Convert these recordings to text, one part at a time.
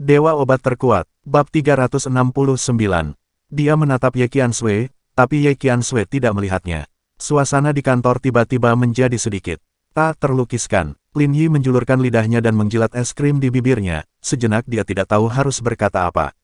Dewa Obat Terkuat, Bab 369. Dia menatap Ye Qianshui, tapi Ye Qianshui tidak melihatnya. Suasana di kantor tiba-tiba menjadi sedikit tak terlukiskan. Lin Yi menjulurkan lidahnya dan menjilat es krim di bibirnya. Sejenak dia tidak tahu harus berkata apa.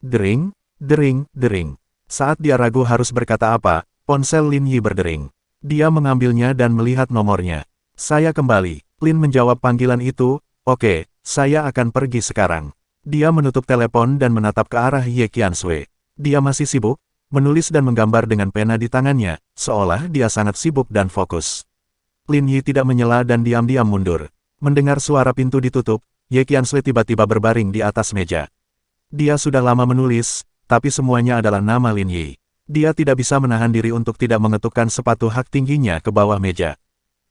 Dering, dering, dering. Saat dia ragu harus berkata apa, ponsel Lin Yi berdering. Dia mengambilnya dan melihat nomornya. Saya kembali. Lin menjawab panggilan itu. Oke, saya akan pergi sekarang. Dia menutup telepon dan menatap ke arah Ye Qianshui. Dia masih sibuk, menulis dan menggambar dengan pena di tangannya, seolah dia sangat sibuk dan fokus. Lin Yi tidak menyela dan diam-diam mundur. Mendengar suara pintu ditutup, Ye Qianshui tiba-tiba berbaring di atas meja. Dia sudah lama menulis, tapi semuanya adalah nama Lin Yi. Dia tidak bisa menahan diri untuk tidak mengetukkan sepatu hak tingginya ke bawah meja.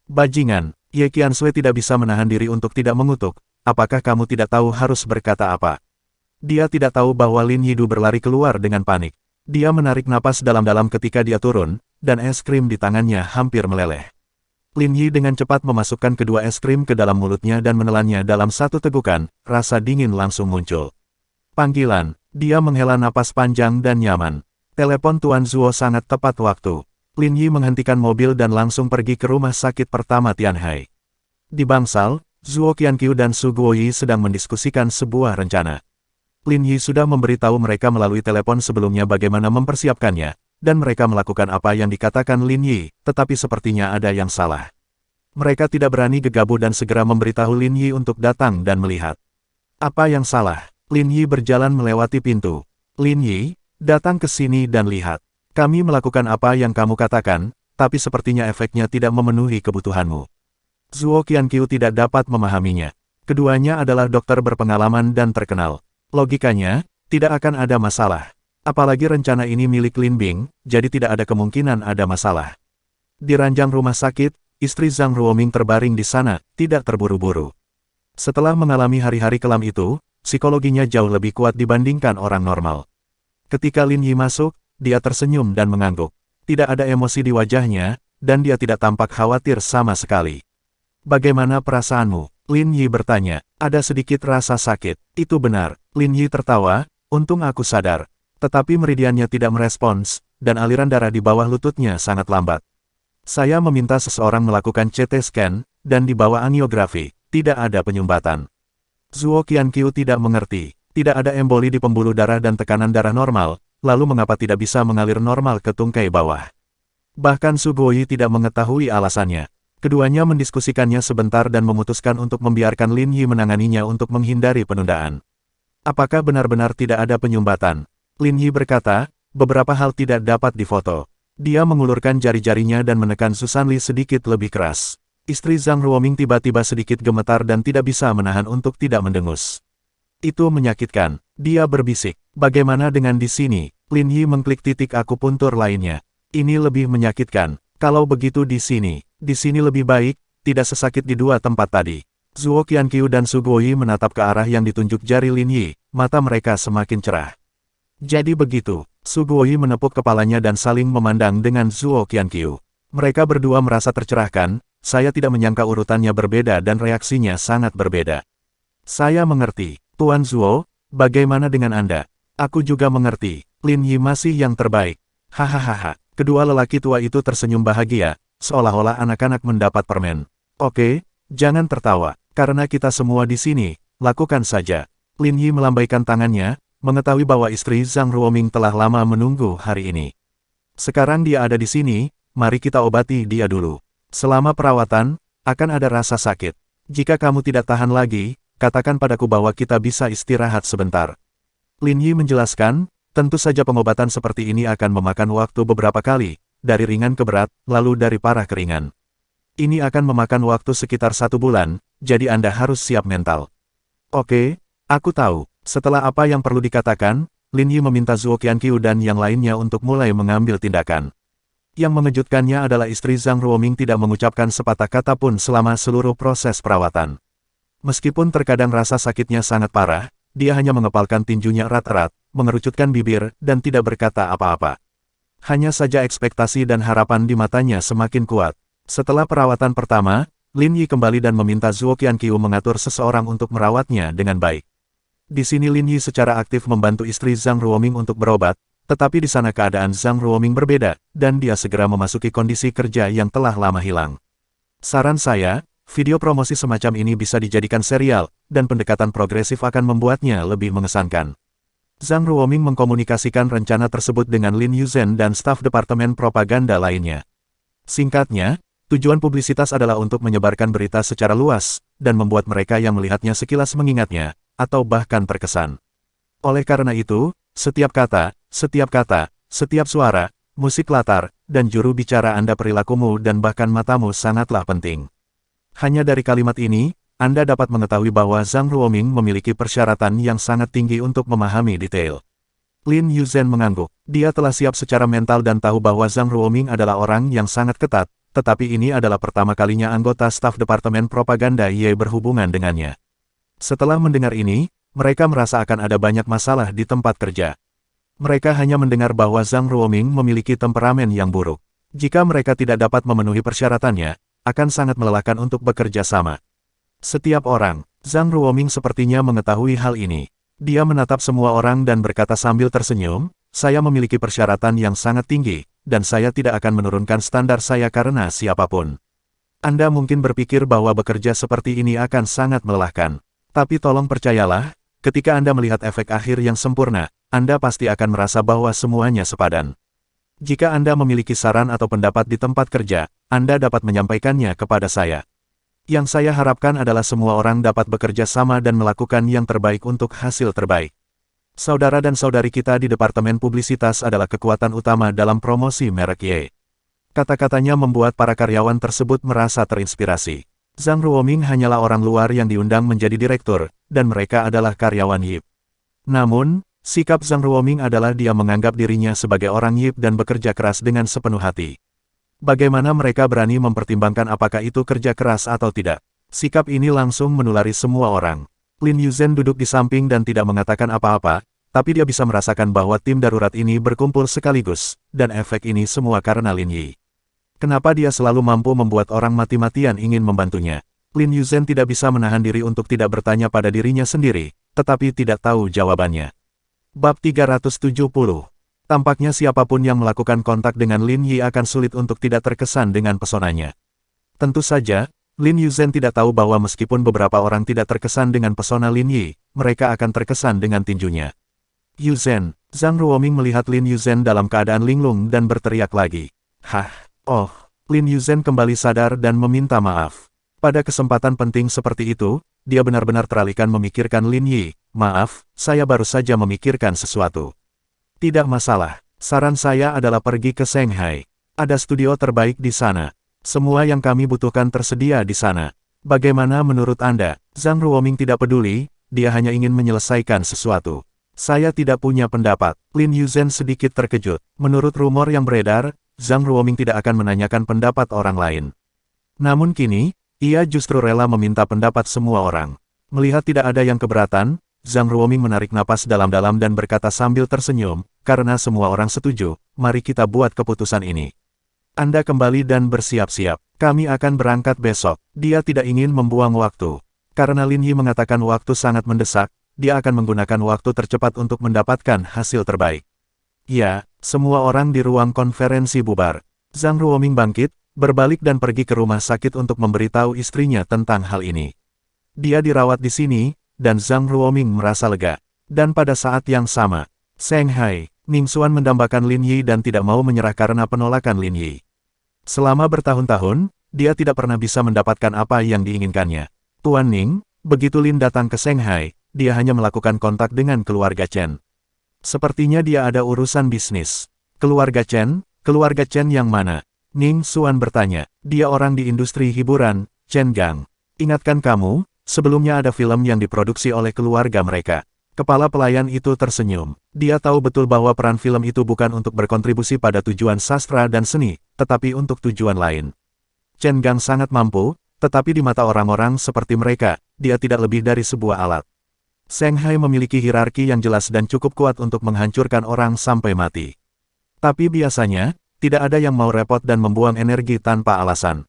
Bajingan, Ye Qianshui tidak bisa menahan diri untuk tidak mengutuk. Apakah kamu tidak tahu harus berkata apa? Dia tidak tahu bahwa Lin Yi berlari keluar dengan panik. Dia menarik napas dalam-dalam ketika dia turun, dan es krim di tangannya hampir meleleh. Lin Yi dengan cepat memasukkan kedua es krim ke dalam mulutnya dan menelannya dalam satu tegukan, rasa dingin langsung muncul. Panggilan, dia menghela napas panjang dan nyaman. Telepon Tuan Zuo sangat tepat waktu. Lin Yi menghentikan mobil dan langsung pergi ke rumah sakit pertama Tianhai. Di bangsal, Zuo Qianqiu dan Su Guoyi sedang mendiskusikan sebuah rencana. Lin Yi sudah memberitahu mereka melalui telepon sebelumnya bagaimana mempersiapkannya, dan mereka melakukan apa yang dikatakan Lin Yi, tetapi sepertinya ada yang salah. Mereka tidak berani gegabah dan segera memberitahu Lin Yi untuk datang dan melihat. Apa yang salah? Lin Yi berjalan melewati pintu. Lin Yi, datang ke sini dan lihat. Kami melakukan apa yang kamu katakan, tapi sepertinya efeknya tidak memenuhi kebutuhanmu. Zuo Qianqiu tidak dapat memahaminya. Keduanya adalah dokter berpengalaman dan terkenal. Logikanya, tidak akan ada masalah. Apalagi rencana ini milik Lin Bing, jadi tidak ada kemungkinan ada masalah. Di ranjang rumah sakit, istri Zhang Ruoming terbaring di sana, tidak terburu-buru. Setelah mengalami hari-hari kelam itu, psikologinya jauh lebih kuat dibandingkan orang normal. Ketika Lin Yi masuk, dia tersenyum dan mengangguk. Tidak ada emosi di wajahnya, dan dia tidak tampak khawatir sama sekali. Bagaimana perasaanmu? Lin Yi bertanya. Ada sedikit rasa sakit. Itu benar. Lin Yi tertawa. Untung aku sadar. Tetapi meridiannya tidak merespons, dan aliran darah di bawah lututnya sangat lambat. Saya meminta seseorang melakukan CT scan, dan di bawah angiografi, tidak ada penyumbatan. Zuo Qianqiu tidak mengerti. Tidak ada emboli di pembuluh darah dan tekanan darah normal, lalu mengapa tidak bisa mengalir normal ke tungkai bawah? Bahkan Su Guoyi tidak mengetahui alasannya. Keduanya mendiskusikannya sebentar dan memutuskan untuk membiarkan Lin Yi menanganinya untuk menghindari penundaan. Apakah benar-benar tidak ada penyumbatan? Lin Yi berkata, beberapa hal tidak dapat difoto. Dia mengulurkan jari-jarinya dan menekan Susanli sedikit lebih keras. Istri Zhang Ruoming tiba-tiba sedikit gemetar dan tidak bisa menahan untuk tidak mendengus. Itu menyakitkan. Dia berbisik. Bagaimana dengan di sini? Lin Yi mengklik titik akupuntur lainnya. Ini lebih menyakitkan. Kalau begitu di sini lebih baik, tidak sesakit di dua tempat tadi. Zuo Qianqiu dan Su Guoyi menatap ke arah yang ditunjuk jari Lin Yi, mata mereka semakin cerah. Jadi begitu, Su Guoyi menepuk kepalanya dan saling memandang dengan Zuo Qianqiu. Mereka berdua merasa tercerahkan, saya tidak menyangka urutannya berbeda dan reaksinya sangat berbeda. Saya mengerti, Tuan Zuo, bagaimana dengan Anda? Aku juga mengerti, Lin Yi masih yang terbaik. Hahaha. Kedua lelaki tua itu tersenyum bahagia, seolah-olah anak-anak mendapat permen. Oke, jangan tertawa, karena kita semua di sini, lakukan saja. Lin Yi melambaikan tangannya, mengetahui bahwa istri Zhang Ruoming telah lama menunggu hari ini. Sekarang dia ada di sini, mari kita obati dia dulu. Selama perawatan, akan ada rasa sakit. Jika kamu tidak tahan lagi, katakan padaku bahwa kita bisa istirahat sebentar. Lin Yi menjelaskan, tentu saja pengobatan seperti ini akan memakan waktu beberapa kali, dari ringan ke berat, lalu dari parah ke ringan. Ini akan memakan waktu sekitar 1 bulan, jadi Anda harus siap mental. Oke, aku tahu. Setelah apa yang perlu dikatakan, Lin Yi meminta Zuo Qianqiu dan yang lainnya untuk mulai mengambil tindakan. Yang mengejutkannya adalah istri Zhang Ruoming tidak mengucapkan sepatah kata pun selama seluruh proses perawatan. Meskipun terkadang rasa sakitnya sangat parah, dia hanya mengepalkan tinjunya erat-erat, mengerucutkan bibir, dan tidak berkata apa-apa. Hanya saja ekspektasi dan harapan di matanya semakin kuat. Setelah perawatan pertama, Lin Yi kembali dan meminta Zuo Qianqiu mengatur seseorang untuk merawatnya dengan baik. Di sini Lin Yi secara aktif membantu istri Zhang Ruoming untuk berobat, tetapi di sana keadaan Zhang Ruoming berbeda, dan dia segera memasuki kondisi kerja yang telah lama hilang. Saran saya, video promosi semacam ini bisa dijadikan serial, dan pendekatan progresif akan membuatnya lebih mengesankan. Zhang Ruoming mengkomunikasikan rencana tersebut dengan Lin Yuzhen dan staf departemen propaganda lainnya. Singkatnya, tujuan publisitas adalah untuk menyebarkan berita secara luas, dan membuat mereka yang melihatnya sekilas mengingatnya, atau bahkan terkesan. Oleh karena itu, setiap kata, setiap suara, musik latar, dan juru bicara Anda, perilakumu dan bahkan matamu sangatlah penting. Hanya dari kalimat ini, Anda dapat mengetahui bahwa Zhang Ruoming memiliki persyaratan yang sangat tinggi untuk memahami detail. Lin Yuzhen mengangguk. Dia telah siap secara mental dan tahu bahwa Zhang Ruoming adalah orang yang sangat ketat, tetapi ini adalah pertama kalinya anggota staf departemen propaganda Ye berhubungan dengannya. Setelah mendengar ini, mereka merasa akan ada banyak masalah di tempat kerja. Mereka hanya mendengar bahwa Zhang Ruoming memiliki temperamen yang buruk. Jika mereka tidak dapat memenuhi persyaratannya, akan sangat melelahkan untuk bekerja sama. Setiap orang, Zhang Ruoming sepertinya mengetahui hal ini. Dia menatap semua orang dan berkata sambil tersenyum, saya memiliki persyaratan yang sangat tinggi, dan saya tidak akan menurunkan standar saya karena siapapun. Anda mungkin berpikir bahwa bekerja seperti ini akan sangat melelahkan. Tapi tolong percayalah, ketika Anda melihat efek akhir yang sempurna, Anda pasti akan merasa bahwa semuanya sepadan. Jika Anda memiliki saran atau pendapat di tempat kerja, Anda dapat menyampaikannya kepada saya. Yang saya harapkan adalah semua orang dapat bekerja sama dan melakukan yang terbaik untuk hasil terbaik. Saudara dan saudari kita di Departemen Publisitas adalah kekuatan utama dalam promosi merek Ye. Kata-katanya membuat para karyawan tersebut merasa terinspirasi. Zhang Ruoming hanyalah orang luar yang diundang menjadi direktur, dan mereka adalah karyawan Yip. Namun, sikap Zhang Ruoming adalah dia menganggap dirinya sebagai orang Yip dan bekerja keras dengan sepenuh hati. Bagaimana mereka berani mempertimbangkan apakah itu kerja keras atau tidak? Sikap ini langsung menulari semua orang. Lin Yuzhen duduk di samping dan tidak mengatakan apa-apa, tapi dia bisa merasakan bahwa tim darurat ini berkumpul sekaligus, dan efek ini semua karena Lin Yi. Kenapa dia selalu mampu membuat orang mati-matian ingin membantunya? Lin Yuzhen tidak bisa menahan diri untuk tidak bertanya pada dirinya sendiri, tetapi tidak tahu jawabannya. Bab 370. Tampaknya siapapun yang melakukan kontak dengan Lin Yi akan sulit untuk tidak terkesan dengan pesonanya. Tentu saja, Lin Yuzhen tidak tahu bahwa meskipun beberapa orang tidak terkesan dengan pesona Lin Yi, mereka akan terkesan dengan tinjunya. Yuzhen, Zhang Ruoming melihat Lin Yuzhen dalam keadaan linglung dan berteriak lagi. Hah, oh, Lin Yuzhen kembali sadar dan meminta maaf. Pada kesempatan penting seperti itu, dia benar-benar teralihkan memikirkan Lin Yi. Maaf, saya baru saja memikirkan sesuatu. Tidak masalah, saran saya adalah pergi ke Shanghai. Ada studio terbaik di sana. Semua yang kami butuhkan tersedia di sana. Bagaimana menurut Anda? Zhang Ruoming tidak peduli, dia hanya ingin menyelesaikan sesuatu. Saya tidak punya pendapat. Lin Yuzhen sedikit terkejut. Menurut rumor yang beredar, Zhang Ruoming tidak akan menanyakan pendapat orang lain. Namun kini, ia justru rela meminta pendapat semua orang. Melihat tidak ada yang keberatan, Zhang Ruoming menarik napas dalam-dalam dan berkata sambil tersenyum, karena semua orang setuju, mari kita buat keputusan ini. Anda kembali dan bersiap-siap. Kami akan berangkat besok. Dia tidak ingin membuang waktu. Karena Lin Yi mengatakan waktu sangat mendesak, dia akan menggunakan waktu tercepat untuk mendapatkan hasil terbaik. Ya, semua orang di ruang konferensi bubar. Zhang Ruoming bangkit, berbalik dan pergi ke rumah sakit untuk memberitahu istrinya tentang hal ini. Dia dirawat di sini, dan Zhang Ruoming merasa lega. Dan pada saat yang sama, Shanghai, Ning Xuan mendambakan Lin Yi dan tidak mau menyerah karena penolakan Lin Yi. Selama bertahun-tahun, dia tidak pernah bisa mendapatkan apa yang diinginkannya. Tuan Ning, begitu Lin datang ke Shanghai, dia hanya melakukan kontak dengan keluarga Chen. Sepertinya dia ada urusan bisnis. Keluarga Chen yang mana? Ning Xuan bertanya. Dia orang di industri hiburan, Chen Gang. Ingatkan kamu, sebelumnya ada film yang diproduksi oleh keluarga mereka. Kepala pelayan itu tersenyum. Dia tahu betul bahwa peran film itu bukan untuk berkontribusi pada tujuan sastra dan seni, tetapi untuk tujuan lain. Chen Gang sangat mampu, tetapi di mata orang-orang seperti mereka, dia tidak lebih dari sebuah alat. Shanghai memiliki hierarki yang jelas dan cukup kuat untuk menghancurkan orang sampai mati. Tapi biasanya, tidak ada yang mau repot dan membuang energi tanpa alasan.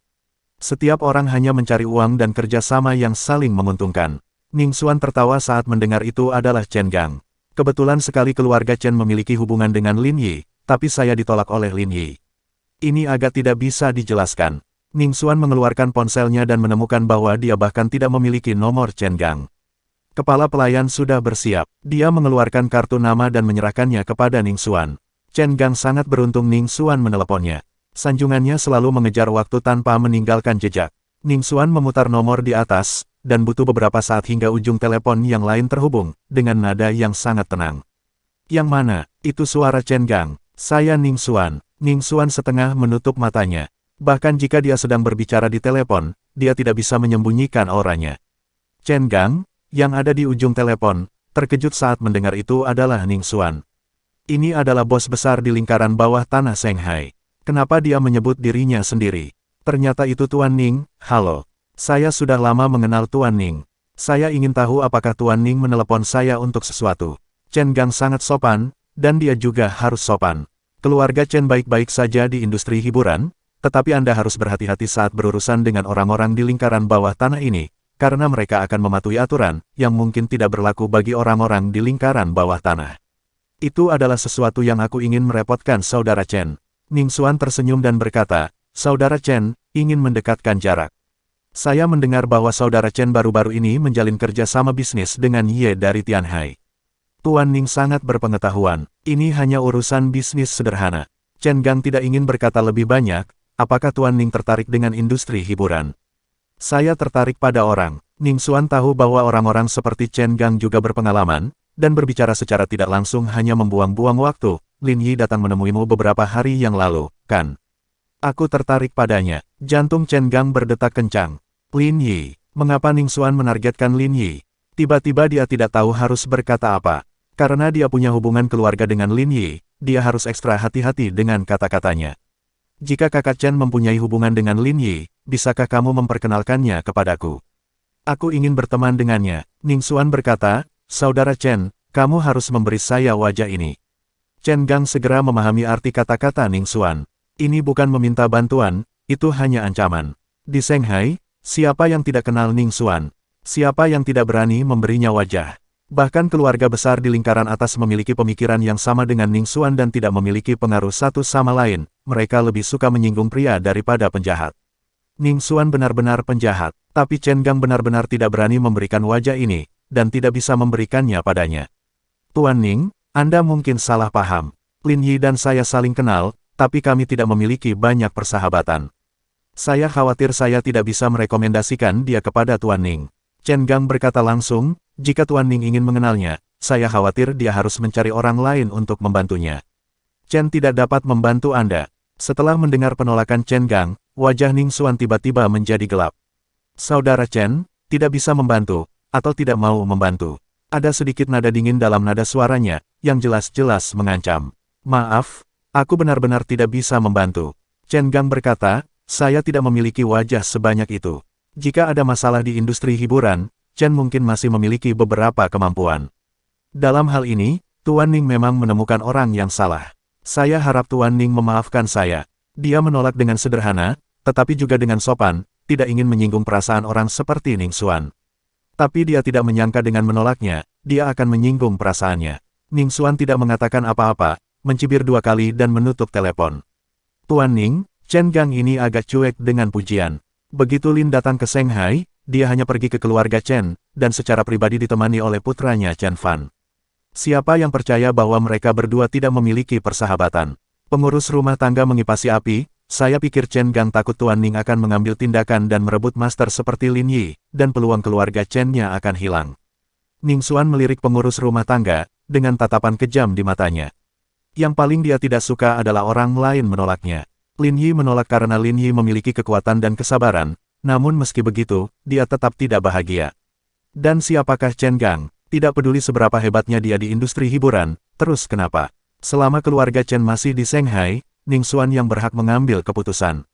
Setiap orang hanya mencari uang dan kerja sama yang saling menguntungkan. Ning Xuan tertawa saat mendengar itu adalah Chen Gang. Kebetulan sekali keluarga Chen memiliki hubungan dengan Lin Yi, tapi saya ditolak oleh Lin Yi. Ini agak tidak bisa dijelaskan. Ning Xuan mengeluarkan ponselnya dan menemukan bahwa dia bahkan tidak memiliki nomor Chen Gang. Kepala pelayan sudah bersiap. Dia mengeluarkan kartu nama dan menyerahkannya kepada Ning Xuan. Chen Gang sangat beruntung Ning Xuan meneleponnya. Sanjungannya selalu mengejar waktu tanpa meninggalkan jejak. Ning Xuan memutar nomor di atas, dan butuh beberapa saat hingga ujung telepon yang lain terhubung, dengan nada yang sangat tenang. Yang mana? Itu suara Chen Gang. Saya Ning Xuan. Ning Xuan setengah menutup matanya. Bahkan jika dia sedang berbicara di telepon, dia tidak bisa menyembunyikan auranya. Chen Gang, yang ada di ujung telepon, terkejut saat mendengar itu adalah Ning Xuan. Ini adalah bos besar di lingkaran bawah tanah Shanghai. Kenapa dia menyebut dirinya sendiri? Ternyata itu Tuan Ning. Halo. Saya sudah lama mengenal Tuan Ning. Saya ingin tahu apakah Tuan Ning menelepon saya untuk sesuatu. Chen Gang sangat sopan, dan dia juga harus sopan. Keluarga Chen baik-baik saja di industri hiburan, tetapi Anda harus berhati-hati saat berurusan dengan orang-orang di lingkaran bawah tanah ini, karena mereka akan mematuhi aturan yang mungkin tidak berlaku bagi orang-orang di lingkaran bawah tanah. Itu adalah sesuatu yang aku ingin merepotkan Saudara Chen. Ning Xuan tersenyum dan berkata, Saudara Chen, ingin mendekatkan jarak. Saya mendengar bahwa Saudara Chen baru-baru ini menjalin kerja sama bisnis dengan Ye dari Tianhai. Tuan Ning sangat berpengetahuan. Ini hanya urusan bisnis sederhana. Chen Gang tidak ingin berkata lebih banyak. Apakah Tuan Ning tertarik dengan industri hiburan? Saya tertarik pada orang. Ning Xuan tahu bahwa orang-orang seperti Chen Gang juga berpengalaman, dan berbicara secara tidak langsung hanya membuang-buang waktu. Lin Yi datang menemuimu beberapa hari yang lalu, kan? Aku tertarik padanya. Jantung Chen Gang berdetak kencang. Lin Yi. Mengapa Ning Xuan menargetkan Lin Yi? Tiba-tiba dia tidak tahu harus berkata apa. Karena dia punya hubungan keluarga dengan Lin Yi, dia harus ekstra hati-hati dengan kata-katanya. Jika kakak Chen mempunyai hubungan dengan Lin Yi, bisakah kamu memperkenalkannya kepadaku? Aku ingin berteman dengannya. Ning Xuan berkata, Saudara Chen, kamu harus memberi saya wajah ini. Chen Gang segera memahami arti kata-kata Ning Xuan. Ini bukan meminta bantuan, itu hanya ancaman. Di Shanghai, siapa yang tidak kenal Ning Xuan? Siapa yang tidak berani memberinya wajah? Bahkan keluarga besar di lingkaran atas memiliki pemikiran yang sama dengan Ning Xuan dan tidak memiliki pengaruh satu sama lain. Mereka lebih suka menyinggung pria daripada penjahat. Ning Xuan benar-benar penjahat, tapi Chen Gang benar-benar tidak berani memberikan wajah ini, dan tidak bisa memberikannya padanya. Tuan Ning, Anda mungkin salah paham. Lin Yi dan saya saling kenal, tapi kami tidak memiliki banyak persahabatan. Saya khawatir saya tidak bisa merekomendasikan dia kepada Tuan Ning. Chen Gang berkata langsung, jika Tuan Ning ingin mengenalnya, saya khawatir dia harus mencari orang lain untuk membantunya. Chen tidak dapat membantu Anda. Setelah mendengar penolakan Chen Gang, wajah Ning Xuan tiba-tiba menjadi gelap. Saudara Chen, tidak bisa membantu, atau tidak mau membantu. Ada sedikit nada dingin dalam nada suaranya, yang jelas-jelas mengancam. Maaf, aku benar-benar tidak bisa membantu. Chen Gang berkata, saya tidak memiliki wajah sebanyak itu. Jika ada masalah di industri hiburan, Chen mungkin masih memiliki beberapa kemampuan. Dalam hal ini, Tuan Ning memang menemukan orang yang salah. Saya harap Tuan Ning memaafkan saya. Dia menolak dengan sederhana, tetapi juga dengan sopan, tidak ingin menyinggung perasaan orang seperti Ning Xuan. Tapi dia tidak menyangka dengan menolaknya, dia akan menyinggung perasaannya. Ning Xuan tidak mengatakan apa-apa, mencibir 2 kali dan menutup telepon. Tuan Ning, Chen Gang ini agak cuek dengan pujian. Begitu Lin datang ke Shanghai, dia hanya pergi ke keluarga Chen, dan secara pribadi ditemani oleh putranya Chen Fan. Siapa yang percaya bahwa mereka berdua tidak memiliki persahabatan? Pengurus rumah tangga mengipasi api, saya pikir Chen Gang takut Tuan Ning akan mengambil tindakan dan merebut master seperti Lin Yi, dan peluang keluarga Chen-nya akan hilang. Ning Xuan melirik pengurus rumah tangga, dengan tatapan kejam di matanya. Yang paling dia tidak suka adalah orang lain menolaknya. Lin Yi menolak karena Lin Yi memiliki kekuatan dan kesabaran, namun meski begitu, dia tetap tidak bahagia. Dan siapakah Chen Gang? Tidak peduli seberapa hebatnya dia di industri hiburan, terus kenapa? Selama keluarga Chen masih di Shanghai, Ning Xuan yang berhak mengambil keputusan.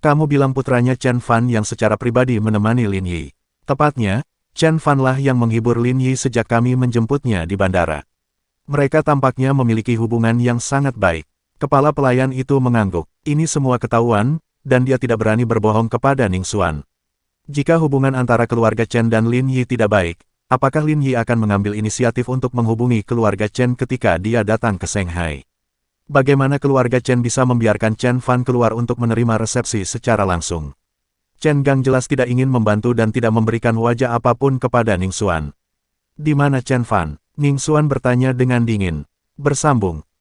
Kamu bilang putranya Chen Fan yang secara pribadi menemani Lin Yi. Tepatnya, Chen Fan lah yang menghibur Lin Yi sejak kami menjemputnya di bandara. Mereka tampaknya memiliki hubungan yang sangat baik. Kepala pelayan itu mengangguk. Ini semua ketahuan, dan dia tidak berani berbohong kepada Ning Xuan. Jika hubungan antara keluarga Chen dan Lin Yi tidak baik, Apakah Lin Yi akan mengambil inisiatif untuk menghubungi keluarga Chen ketika dia datang ke Shanghai? Bagaimana keluarga Chen bisa membiarkan Chen Fan keluar untuk menerima resepsi secara langsung? Chen Gang jelas tidak ingin membantu dan tidak memberikan wajah apapun kepada Ning Xuan. Di mana Chen Fan? Ning Xuan bertanya dengan dingin. Bersambung,